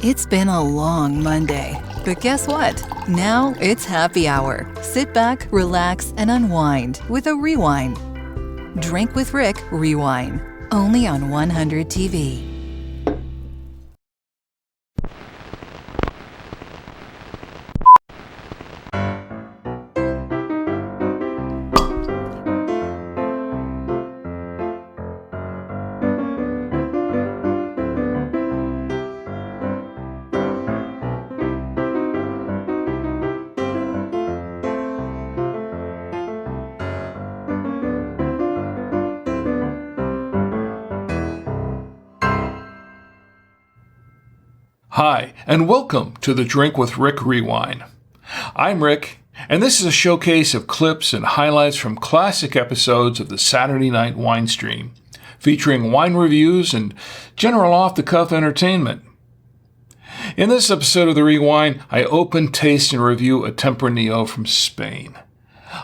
It's been a long Monday, but guess what? Now it's happy hour. Sit back, relax, and unwind with a rewind. Drink with Rick Rewine, only on 100 TV. Hi, and welcome to the Drink with Rick Rewine. I'm Rick, and this is a showcase of clips and highlights from classic episodes of the Saturday Night Winestream, featuring wine reviews and general off-the-cuff entertainment. In this episode of the Rewine, I open, taste, and review a Tempranillo from Spain.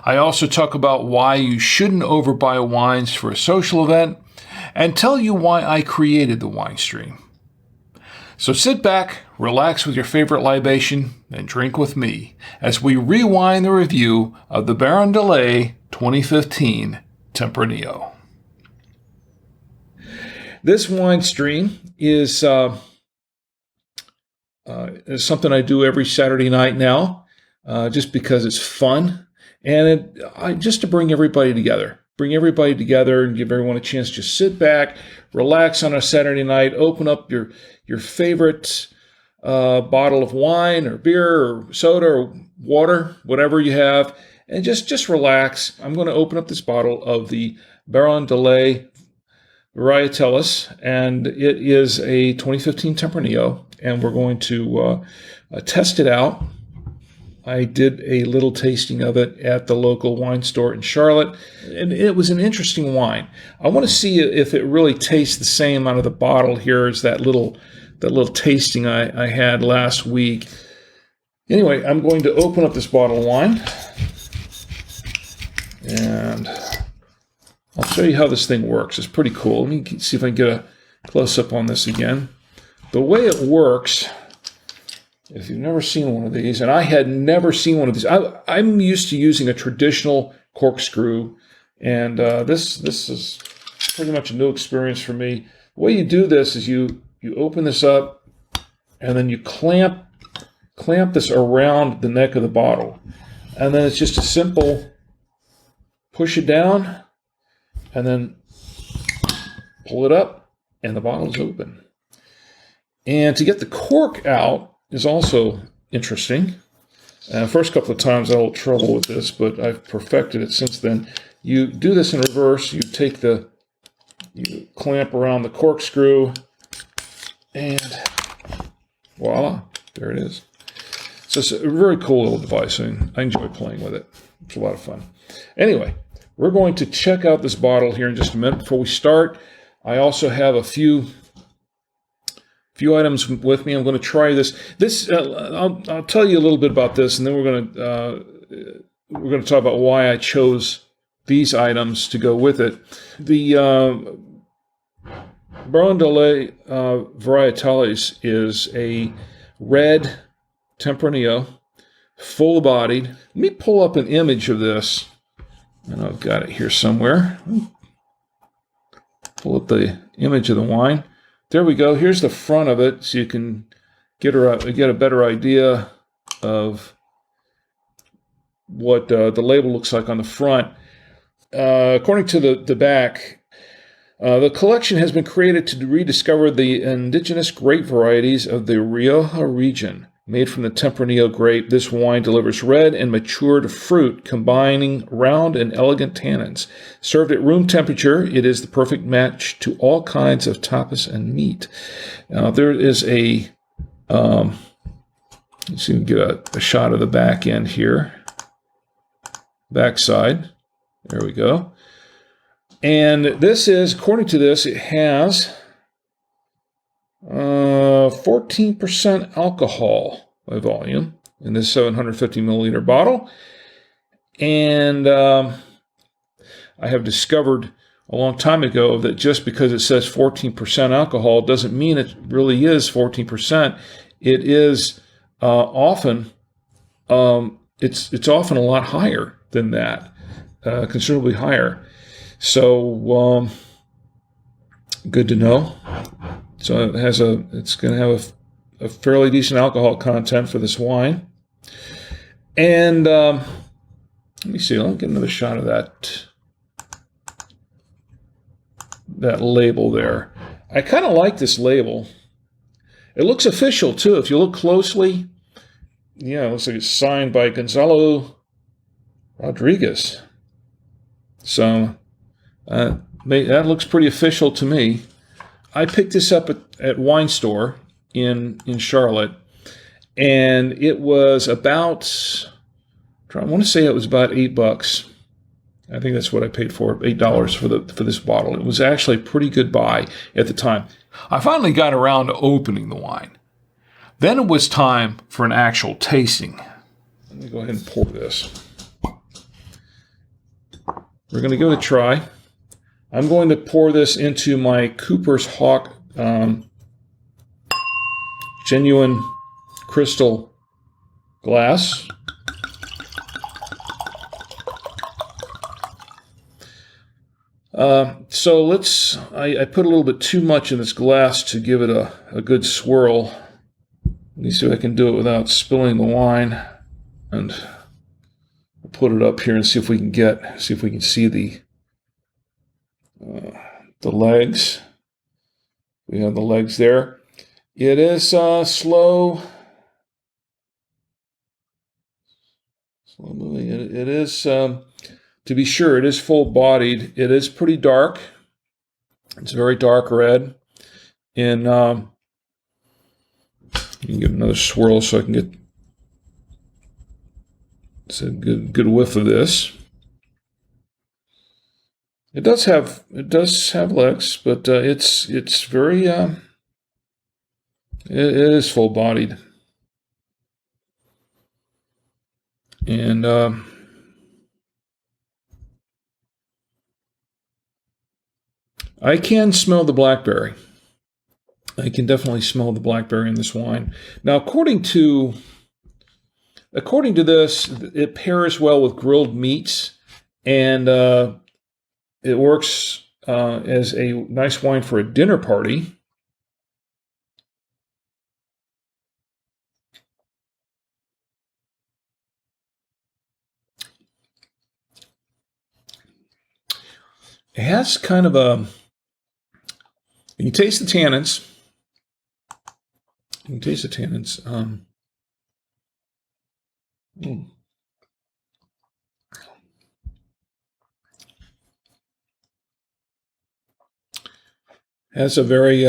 I also talk about why you shouldn't overbuy wines for a social event, and tell you why I created the Winestream. So sit back, relax with your favorite libation, and drink with me as we rewind the review of the Baron de Lay 2015 Tempranillo. This wine stream is something I do every Saturday night now, just because it's fun and just to bring everybody together. Bring everybody together and give everyone a chance to just sit back, relax on a Saturday night, open up your favorite bottle of wine or beer or soda or water, whatever you have, and just relax. I'm going to open up this bottle of the Baron de Lay Varietalis, and it is a 2015 Tempranillo, and we're going to test it out. I did a little tasting of it at the local wine store in Charlotte, and it was an interesting wine. I want to see if it really tastes the same out of the bottle here as that little tasting I had last week. Anyway, I'm going to open up this bottle of wine, and I'll show you how this thing works. It's pretty cool. Let me see if I can get a close-up on this again. The way it works, if you've never seen one of these, and I had never seen one of these, I'm used to using a traditional corkscrew, and this is pretty much a new experience for me. The way you do this is you open this up, and then you clamp this around the neck of the bottle, and then it's just a simple push it down, and then pull it up, and the bottle is open. And to get the cork out is also interesting. First couple of times I had a little trouble with this, but I've perfected it since then. You do this in reverse. You clamp around the corkscrew, and voila, there it is. So it's a very cool little device, and I enjoy playing with it. It's a lot of fun. Anyway, we're going to check out this bottle here in just a minute. Before we start, I also have a few items with me. I'm going to try this. I'll tell you a little bit about this, and then we're going to talk about why I chose these items to go with it. The Baron de Lay Varietalis is a red Tempranillo, full-bodied. Let me pull up an image of this, and I've got it here somewhere. Pull up the image of the wine. There we go. Here's the front of it, so you can get a better idea of what the label looks like on the front. According to the back, the collection has been created to rediscover the indigenous grape varieties of the Rioja region. Made from the Tempranillo grape, this wine delivers red and matured fruit, combining round and elegant tannins. Served at room temperature, it is the perfect match to all kinds of tapas and meat. There is a, let's see if we can get a shot of the back end here. Backside. There we go. And this is, according to this, it has 14% alcohol by volume in this 750 milliliter bottle. And I have discovered a long time ago that just because it says 14% alcohol doesn't mean it really is 14%. It is often it's often a lot higher than that, considerably higher. So good to know. So it's going to have a fairly decent alcohol content for this wine. And let me see. I'll get another shot of that label there. I kind of like this label. It looks official too. If you look closely, yeah, it looks like it's signed by Gonzalo Rodriguez. So that looks pretty official to me. I picked this up at Wine Store in Charlotte, and it was about, I want to say it was about $8. I think that's what I paid for, $8 for this bottle. It was actually a pretty good buy at the time. I finally got around to opening the wine. Then it was time for an actual tasting. Let me go ahead and pour this. We're going to give it a try. I'm going to pour this into my Cooper's Hawk genuine crystal glass. So I put a little bit too much in this glass to give it a good swirl. Let me see if I can do it without spilling the wine. And we'll put it up here and see if we can see the legs. We have the legs there. It is slow moving. It is, to be sure, it is full-bodied. It is pretty dark. It's very dark red. And you can give it another swirl so I can get a good whiff of this. It does have legs, but it's very it is full-bodied. And I can smell the blackberry. I can definitely smell the blackberry in this wine. Now, according to this, it pairs well with grilled meats, and it works as a nice wine for a dinner party. It has kind of you can taste the tannins. You can taste the tannins. Has a very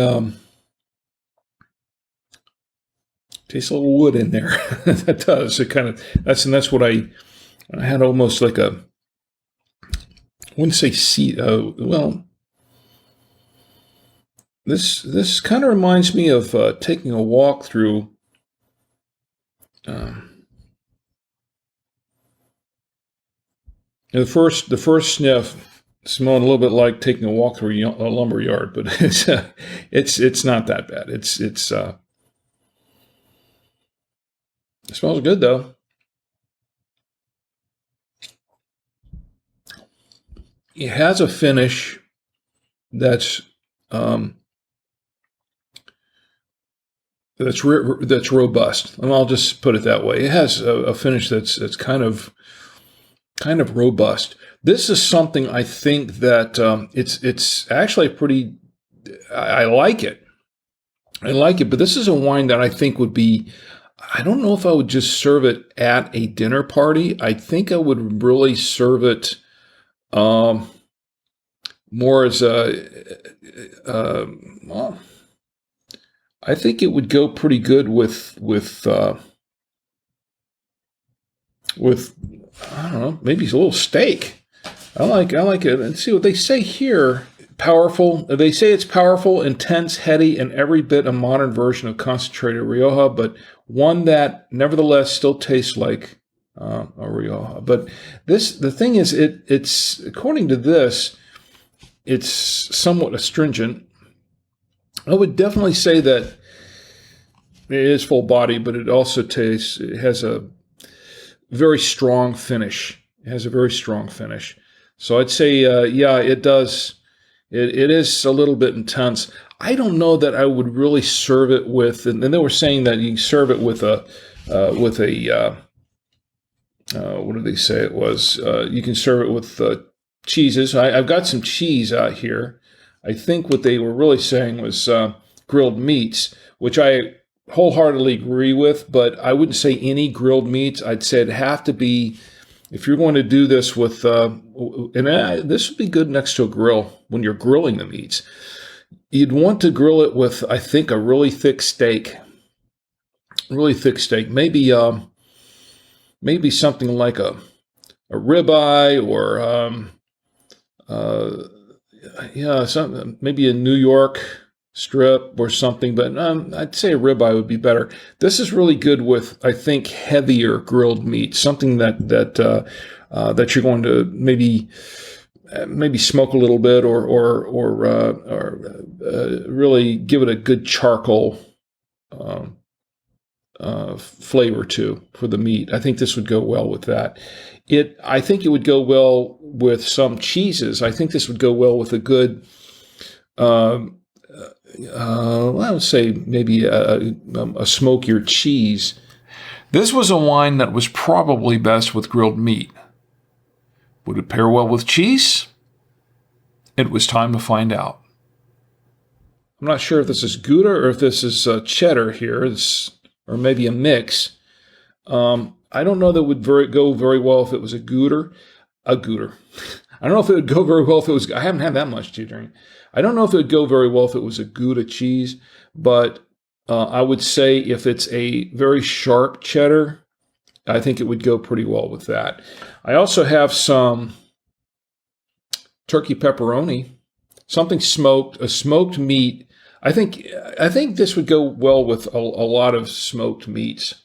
tastes a little wood in there. That does. It kind of that's what I had almost like I wouldn't say seed. Well, this kind of reminds me of taking a walk through. The first sniff smelled a little bit like taking a walk through a lumber yard, but it's not that bad. It smells good though. It has a finish that's robust, and I'll just put it that way. It has a finish that's kind of robust. This is something I think that it's actually pretty. I like it. I like it, but this is a wine that I think would be. I don't know if I would just serve it at a dinner party. I think I would really serve it more as well, I think it would go pretty good with I don't know, maybe a little steak. I like it. And see what they say here. Powerful. They say it's powerful, intense, heady, and every bit a modern version of concentrated Rioja, but one that nevertheless still tastes like a Rioja. But the thing is, it's according to this, it's somewhat astringent. I would definitely say that it is full body, but it has a very strong finish. It has a very strong finish. So I'd say, yeah, it does. It is a little bit intense. I don't know that I would really serve it with, and they were saying that you can serve it with a what did they say it was? You can serve it with cheeses. I've got some cheese out here. I think what they were really saying was grilled meats, which I wholeheartedly agree with, but I wouldn't say any grilled meats. I'd say it'd have to be, if you're going to do this with, this would be good next to a grill when you're grilling the meats. You'd want to grill it with, I think, a really thick steak. Maybe something like a ribeye or something, maybe a New York strip or something, but I'd say a ribeye would be better. This is really good with, I think, heavier grilled meat, something that you're going to maybe smoke a little bit or really give it a good charcoal flavor for the meat. I think this would go well with that. I think it would go well with some cheeses. I think this would go well with a good, I would say maybe a smokier cheese. This was a wine that was probably best with grilled meat. Would it pair well with cheese? It was time to find out. I'm not sure if this is Gouda or if this is cheddar here, or maybe a mix. I don't know that it would go very well if it was a Gouda. I don't know if it would go very well if it was, I haven't had that much to drink. I don't know if it would go very well if it was a Gouda cheese, but I would say if it's a very sharp cheddar, I think it would go pretty well with that. I also have some turkey pepperoni, something smoked, a smoked meat. I think this would go well with a lot of smoked meats.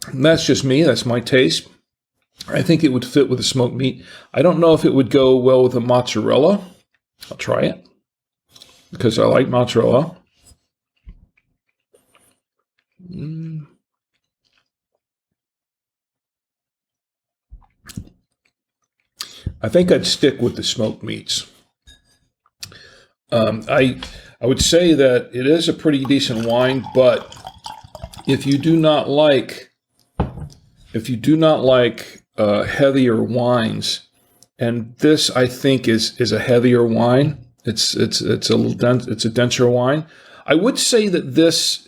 And that's just me. That's my taste. I think it would fit with a smoked meat. I don't know if it would go well with a mozzarella. I'll try it because I like mozzarella. I think I'd stick with the smoked meats. I would say that it is a pretty decent wine, but if you do not like heavier wines, and this I think is a heavier wine. It's a denser wine. I would say that this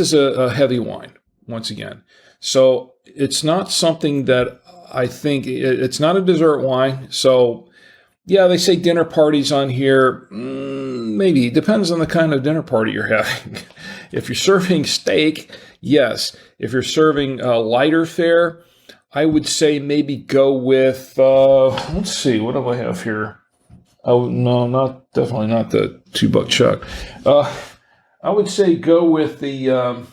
is a heavy wine once again. So it's not something that I think it's not a dessert wine. So yeah, they say dinner parties on here. Maybe. It depends on the kind of dinner party you're having. If you're serving steak, yes. If you're serving lighter fare, I would say maybe go with, let's see, what do I have here? Oh, no, definitely not the $2 chuck. I would say go with the,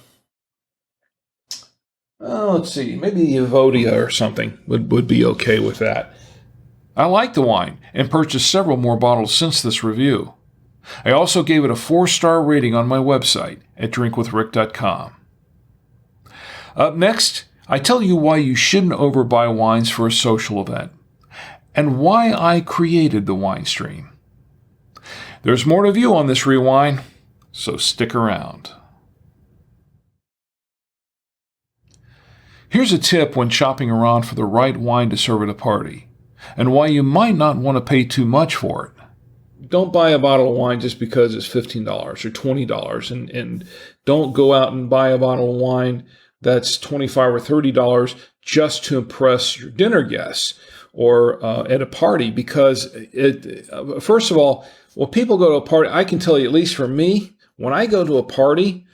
let's see, maybe the Savoia or something would be okay with that. I like the wine and purchased several more bottles since this review. I also gave it a 4-star rating on my website at drinkwithrick.com. Up next, I tell you why you shouldn't overbuy wines for a social event and why I created the Winestream. There's more to view on this rewind, so stick around. Here's a tip when shopping around for the right wine to serve at a party, and why you might not want to pay too much for it. Don't buy a bottle of wine just because it's $15 or $20, and don't go out and buy a bottle of wine that's $25 or $30 just to impress your dinner guests or at a party, because first of all, when people go to a party, I can tell you, at least for me, when I go to a party,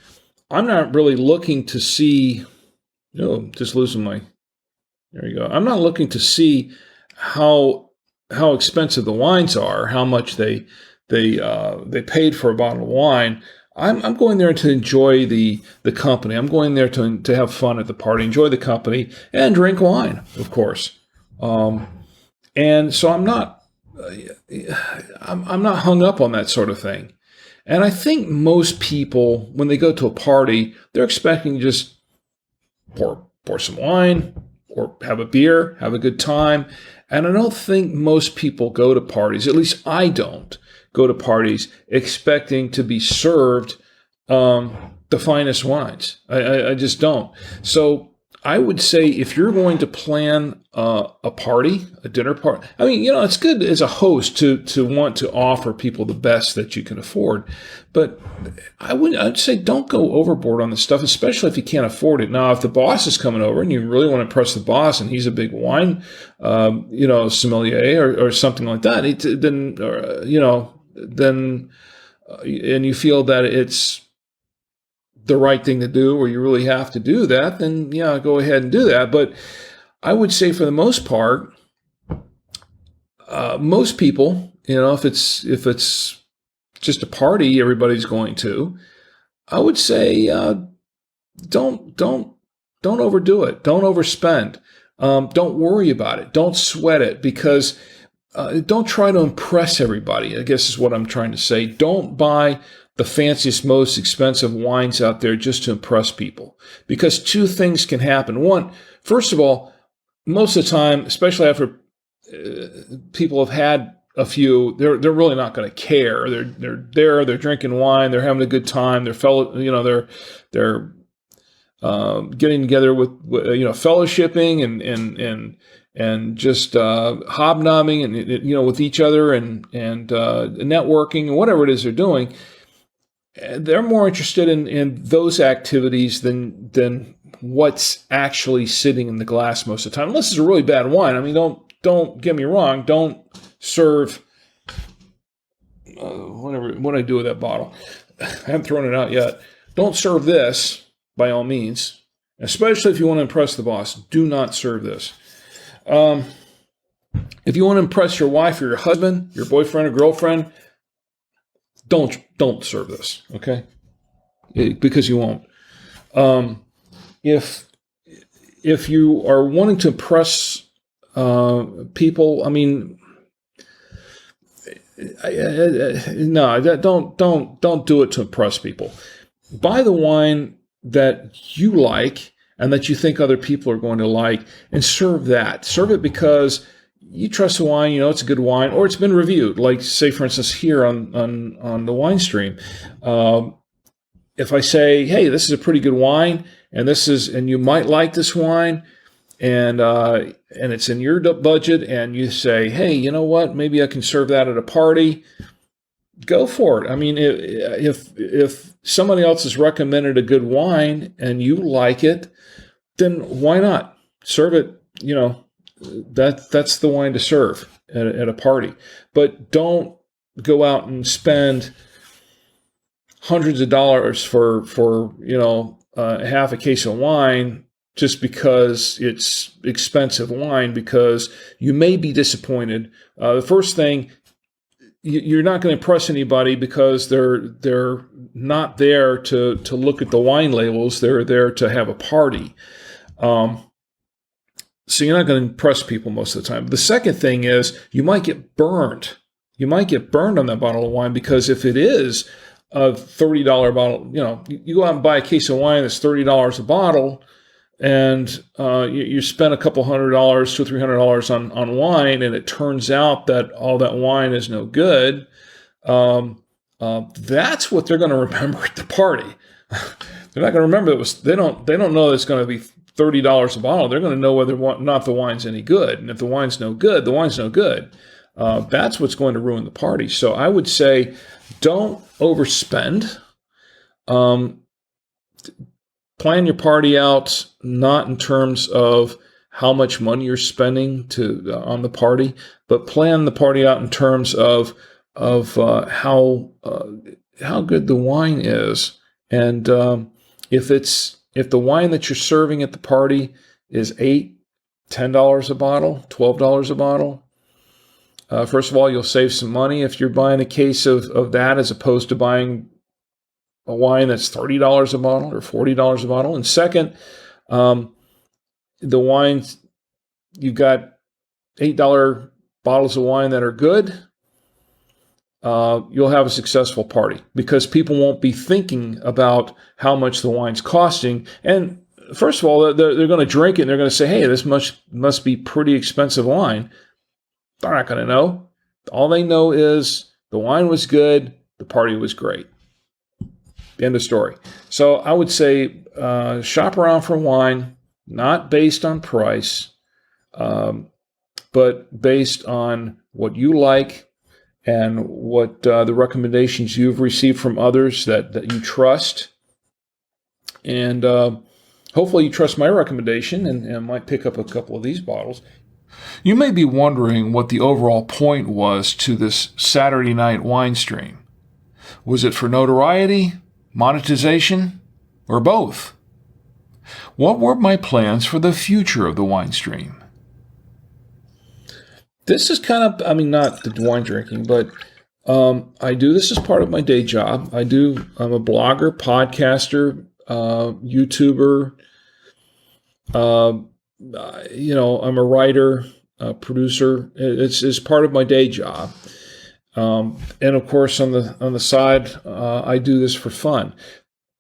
I'm not really looking to see, just losing my, there you go. I'm not looking to see how expensive the wines are, how much they paid for a bottle of wine. I'm going there to enjoy the company. I'm going there to have fun at the party, enjoy the company, and drink wine, of course. And so I'm not hung up on that sort of thing. And I think most people, when they go to a party, they're expecting to just pour some wine or have a beer, have a good time. And I don't think most people go to parties, at least I don't go to parties expecting to be served the finest wines. I just don't. So I would say if you're going to plan a party, a dinner party, I mean, it's good as a host to want to offer people the best that you can afford. But I'd say don't go overboard on this stuff, especially if you can't afford it. Now, if the boss is coming over and you really want to impress the boss and he's a big wine, sommelier or something like that, and you feel that it's the right thing to do, or you really have to do that, then go ahead and do that. But I would say for the most part, most people, if it's just a party everybody's going to, I would say don't overdo it. Don't overspend. Don't worry about it. Don't sweat it, because don't try to impress everybody, I guess is what I'm trying to say. Don't buy the fanciest, most expensive wines out there just to impress people. Because two things can happen. One, first of all, most of the time, especially after people have had a few, they're really not going to care. They're drinking wine, they're having a good time, they're getting together with fellowshipping and just hobnobbing and with each other and networking and whatever it is they're doing. They're more interested in those activities than what's actually sitting in the glass most of the time. Unless it's a really bad wine. I mean, don't get me wrong. Don't serve what I do with that bottle. I haven't thrown it out yet. Don't serve this by all means, especially if you want to impress the boss. Do not serve this. If you want to impress your wife or your husband, your boyfriend or girlfriend, don't serve this, okay? Because you won't. If you are wanting to impress people, I mean, no, don't do it to impress people. Buy the wine that you like and that you think other people are going to like, and serve that. Serve it because you trust the wine, it's a good wine, or it's been reviewed. Like, say, for instance, here on the Winestream, if I say, hey, this is a pretty good wine, and you might like this wine, and it's in your budget, and you say, hey, you know what? Maybe I can serve that at a party. Go for it. I mean, if somebody else has recommended a good wine and you like it, then why not serve it? That's the wine to serve at a party. But don't go out and spend hundreds of dollars for half a case of wine just because it's expensive wine, because you may be disappointed. The first thing, you're not going to impress anybody because they're not there to look at the wine labels. They're there to have a party. So you're not going to impress people most of the time. The second thing is you might get burned. You might get burned on that bottle of wine, because if it is a $30 bottle, you go out and buy a case of wine that's $30 a bottle, and you spend a couple $100, $200-$300 on wine, and it turns out that all that wine is no good. That's what they're going to remember at the party. They're not going to remember they don't know it's going to be $30 a bottle. They're going to know whether or not the wine's any good. And if the wine's no good, the wine's no good. That's what's going to ruin the party. So I would say don't overspend. Plan your party out not in terms of how much money you're spending on the party, but plan the party out in terms of how good the wine is. And if the wine that you're serving at the party is $8, $10 a bottle, $12 a bottle, first of all, you'll save some money if you're buying a case of that, as opposed to buying a wine that's $30 a bottle or $40 a bottle. And second, the wines, you've got $8 bottles of wine that are good, you'll have a successful party because people won't be thinking about how much the wine's costing. And first of all, they're going to drink it and they're going to say, hey, this must be pretty expensive wine. They're not going to know. All they know is the wine was good, the party was great. End of story. So I would say shop around for wine, not based on price, but based on what you like and what the recommendations you've received from others that you trust. And hopefully you trust my recommendation and might pick up a couple of these bottles. You may be wondering what the overall point was to this Saturday Night Winestream. Was it for notoriety, monetization, or both? What were my plans for the future of the Winestream? This is kind of, not the wine drinking, but I do this as part of my day job. I'm a blogger, podcaster, YouTuber. I'm a writer, producer. It's part of my day job. And of course, on the side, I do this for fun.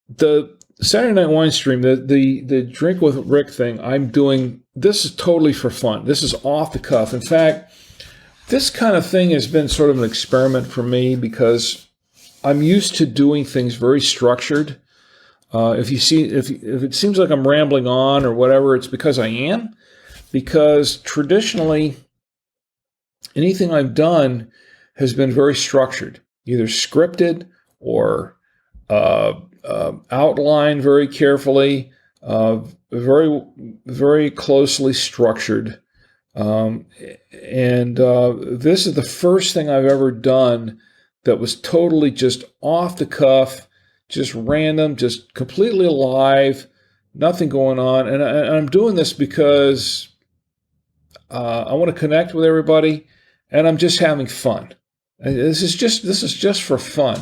The Saturday Night Winestream, the Drink With Rick thing, I'm doing, this is totally for fun. This is off the cuff. In fact, this kind of thing has been sort of an experiment for me because I'm used to doing things very structured. If it seems like I'm rambling on or whatever, it's because I am. Because traditionally, anything I've done has been very structured, either scripted or outlined very carefully, very, very closely structured. This is the first thing I've ever done that was totally just off the cuff, just random, just completely alive, nothing going on. And I'm doing this because I want to connect with everybody, and I'm just having fun. This is just for fun.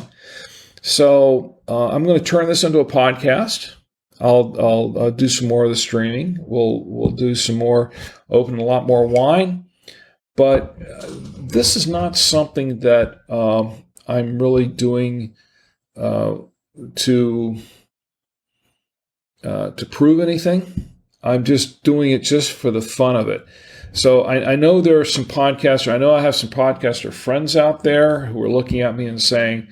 So I'm going to turn this into a podcast. I'll do some more of the streaming. We'll do some more, open a lot more wine. But this is not something that I'm really doing to prove anything. I'm just doing it just for the fun of it. So I know there are some podcasters. I know I have some podcaster friends out there who are looking at me and saying,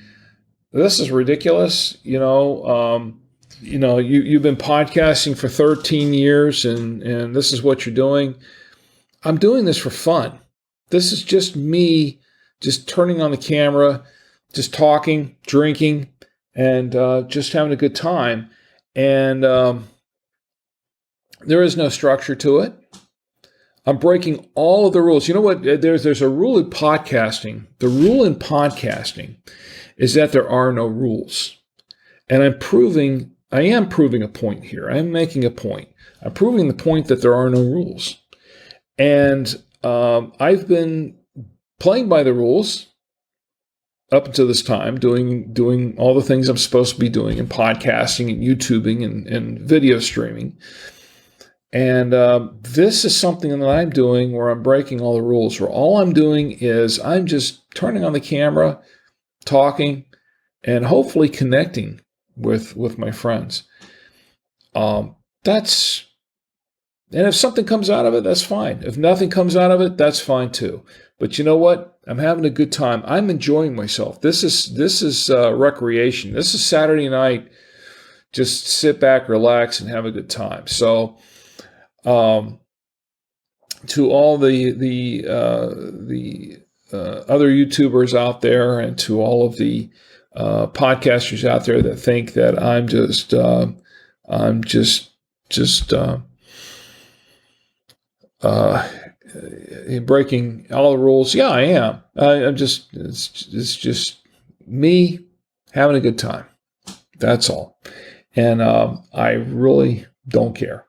"This is ridiculous." You've been podcasting for 13 years, and this is what you're doing. I'm doing this for fun. This is just me, just turning on the camera, just talking, drinking, and just having a good time. And there is no structure to it. I'm breaking all of the rules. You know what? There's a rule in podcasting. The rule in podcasting is that there are no rules. And I am proving a point here. I am making a point. I'm proving the point that there are no rules. And I've been playing by the rules up until this time, doing all the things I'm supposed to be doing in podcasting and YouTubing and video streaming. And this is something that I'm doing where I'm breaking all the rules, where all I'm doing is I'm just turning on the camera, talking, and hopefully connecting with my friends. And if something comes out of it, that's fine. If nothing comes out of it, that's fine too. But you know what? I'm having a good time. I'm enjoying myself. This is recreation. This is Saturday night. Just sit back, relax, and have a good time. So, to all the other YouTubers out there, and to all of the podcasters out there that think that I'm just breaking all the rules. Yeah, I am. It's just me having a good time. That's all. And I really don't care.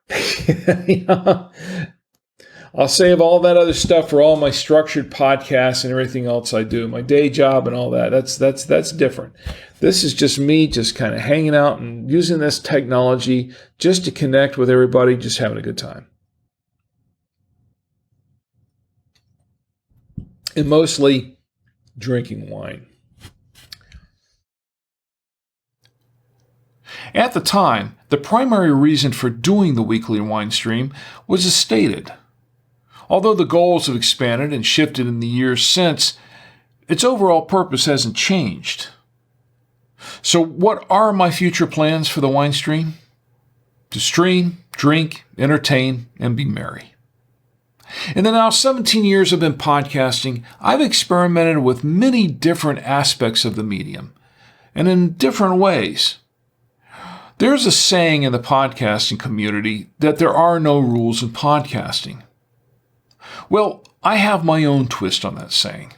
I'll save all that other stuff for all my structured podcasts and everything else I do, my day job and all that. That's different. This is just me just kind of hanging out and using this technology just to connect with everybody, just having a good time. and mostly drinking wine. At the time, the primary reason for doing the weekly wine stream was as stated. Although the goals have expanded and shifted in the years since, its overall purpose hasn't changed. So what are my future plans for the wine stream? To stream, drink, entertain, and be merry. In the now 17 years I've been podcasting, I've experimented with many different aspects of the medium, and in different ways. There's a saying in the podcasting community that there are no rules in podcasting. Well, I have my own twist on that saying.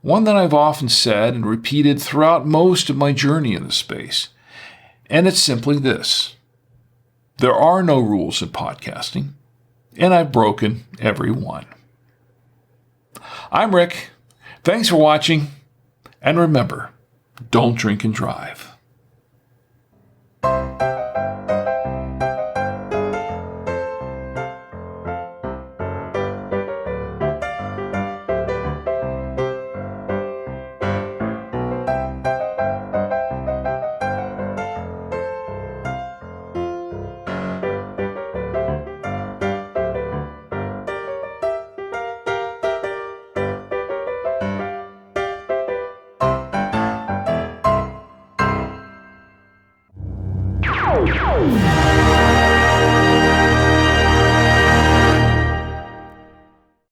One that I've often said and repeated throughout most of my journey in the space. And it's simply this. There are no rules in podcasting, and I've broken every one. I'm Rick. Thanks for watching. And remember, don't drink and drive. Oh.